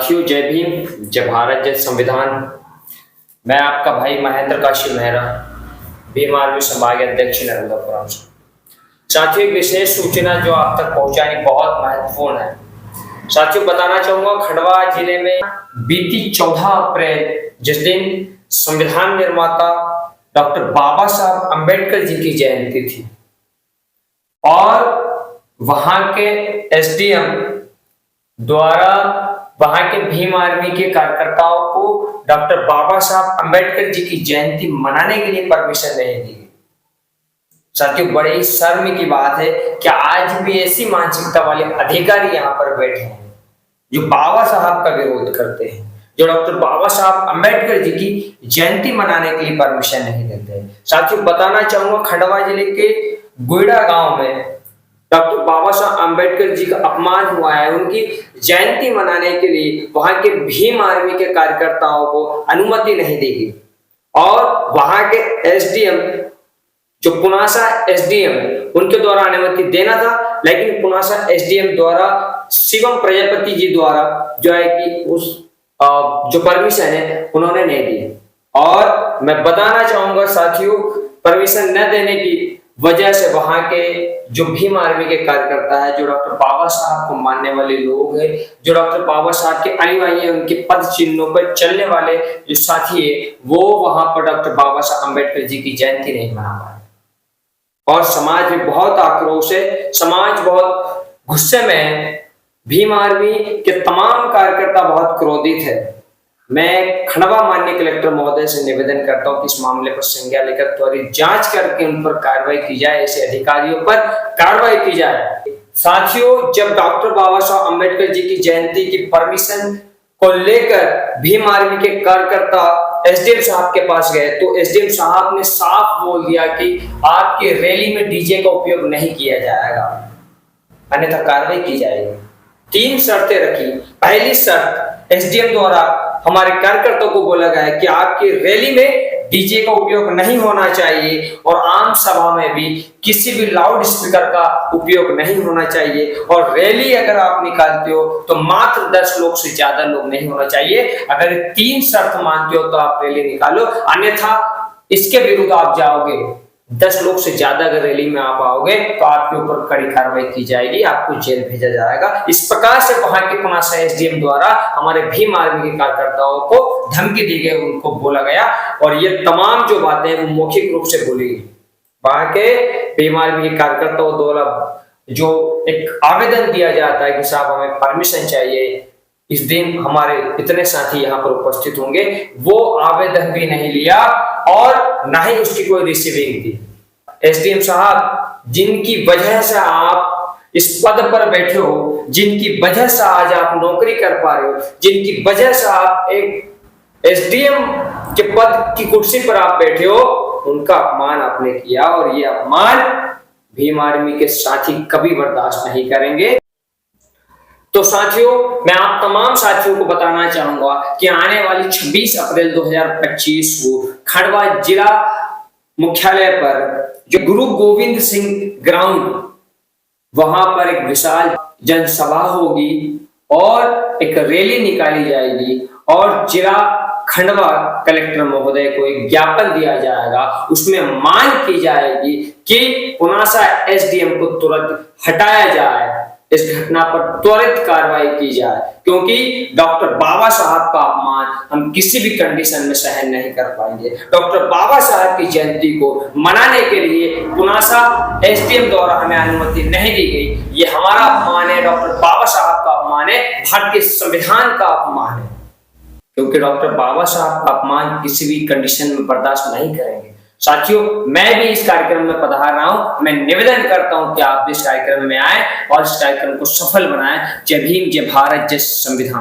साथियों, जय भीम, जय भारत, जय संविधान। मैं आपका भाई महेंद्र काशी मेहरा, भीम आर्मी संभाग अध्यक्ष नरेंद्रपुरम से। साथियों, एक विशेष सूचना जो आप तक पहुंचानी बहुत महत्वपूर्ण है। साथियों, बताना चाहूंगा, खंडवा जिले में बीती 14 अप्रैल जिस दिन संविधान निर्माता डॉक्टर बाबा साहब अंबेडकर जी की जयंती थी और वहां के एसडीएम द्वारा वहां के भीम आर्मी के कार्यकर्ताओं को डॉक्टर बाबा साहब अंबेडकर जी की जयंती मनाने के लिए परमिशन नहीं दी गई। साथियों, बड़े ही शर्म की बात है कि आज भी ऐसी मानसिकता वाले अधिकारी यहाँ पर बैठे हैं जो बाबा साहब का विरोध करते हैं, जो डॉक्टर बाबा साहब अंबेडकर जी की जयंती मनाने के लिए परमिशन नहीं देते हैं। साथियों, बताना चाहूंगा, खंडवा जिले के गुइडा गांव में डॉक्टर बाबा साहब अंबेडकर जी का अपमान हुआ है। उनकी जयंती मनाने के लिए वहां के भीम आर्मी के कार्यकर्ताओं को अनुमति नहीं दी गई और वहां के एसडीएम जो पुनासा एसडीएम उनके द्वारा अनुमति देना था, लेकिन पुनासा एसडीएम द्वारा शिवम प्रजापति जी द्वारा जो है कि उस जो परमिशन है उन्होंने नहीं दी। और मैं बताना चाहूंगा साथियों, परमिशन न देने की वजह से वहां के जो भीम आर्मी के कार्यकर्ता है, जो डॉक्टर बाबा साहब को मानने वाले लोग हैं, जो डॉक्टर बाबा साहब के अनुयायी है, उनके पद चिन्हों पर चलने वाले जो साथी है, वो वहां पर डॉक्टर बाबा साहब अंबेडकर जी की जयंती नहीं मना पाए और समाज में बहुत आक्रोश है, समाज बहुत गुस्से में है। भीम आर्मी के तमाम कार्यकर्ता बहुत क्रोधित है। मैं खंडवा माननीय कलेक्टर महोदय से निवेदन करता हूं कि इस मामले पर संज्ञान लेकर त्वरित जांच करके उन पर कार्रवाई की जाए, ऐसे अधिकारियों पर कार्रवाई की जाए। साथियों, जब डॉक्टर बाबा साहब अंबेडकर जी की जयंती की परमिशन को लेकर भीम आर्मी के कार्यकर्ता एसडीएम साहब के पास गए तो एसडीएम साहब ने साफ बोल दिया कि आपकी रैली में डीजे का उपयोग नहीं किया जाएगा, अन्यथा कार्रवाई की जाएगी। 3 शर्तें रखी। पहली शर्त, एसडीएम द्वारा हमारे कार्यकर्ताओं को बोला गया है कि आपकी रैली में डीजे का उपयोग नहीं होना चाहिए और आम सभा में भी किसी भी लाउड स्पीकर का उपयोग नहीं होना चाहिए और रैली अगर आप निकालते हो तो मात्र 10 लोग से ज्यादा लोग नहीं होना चाहिए। अगर 3 शर्त मानते हो तो आप रैली निकालो, अन्यथा इसके विरुद्ध आप जाओगे, 10 लोग से ज्यादा अगर रैली में आप आओगे तो आपके ऊपर कड़ी कार्रवाई की जाएगी, आपको जेल भेजा जाएगा। इस प्रकार से वहां के पुनासा एसडीएम द्वारा हमारे भीम आर्मी के कार्यकर्ताओं को धमकी दी गई, उनको बोला गया और ये तमाम जो बातें वो मौखिक रूप से बोली गई। वहां के भीम आर्मी के कार्यकर्ताओं द्वारा जो एक आवेदन दिया जाता है कि साहब हमें परमिशन चाहिए, इस दिन हमारे इतने साथी यहाँ पर उपस्थित होंगे, वो आवेदन भी नहीं लिया और ना ही उसकी कोई रिसीविंग थी। एसडीएम साहब, जिनकी वजह से आप इस पद पर बैठे हो, जिनकी वजह से आज आप नौकरी कर पा रहे हो, जिनकी वजह से आप एक एसडीएम के पद की कुर्सी पर आप बैठे हो, उनका अपमान आपने किया और ये अपमान भीम आर्मी के साथी कभी बर्दाश्त नहीं करेंगे। तो साथियों, मैं आप तमाम साथियों को बताना चाहूंगा कि आने वाली 26 अप्रैल 2025 को खंडवा जिला मुख्यालय पर जो गुरु गोविंद सिंह ग्राउंड, वहां पर एक विशाल जनसभा होगी और एक रैली निकाली जाएगी और जिला खंडवा कलेक्टर महोदय को एक ज्ञापन दिया जाएगा। उसमें मांग की जाएगी कि पुनासा एसडीएम को तुरंत हटाया जाए, इस घटना पर त्वरित कार्रवाई की जाए, क्योंकि डॉक्टर बाबा साहब का अपमान हम किसी भी कंडीशन में सहन नहीं कर पाएंगे। डॉक्टर बाबा साहब की जयंती को मनाने के लिए पुनासा एसडीएम द्वारा हमें अनुमति नहीं दी गई। ये हमारा अपमान है, डॉक्टर बाबा साहब का अपमान है, भारतीय संविधान का अपमान है, क्योंकि डॉक्टर बाबा साहब का अपमान किसी भी कंडीशन में बर्दाश्त नहीं करेंगे। साथियों, मैं भी इस कार्यक्रम में पधार रहा हूं। मैं निवेदन करता हूं कि आप भी इस कार्यक्रम में आए और इस कार्यक्रम को सफल बनाएं। जय भीम, जय भारत, जय संविधान।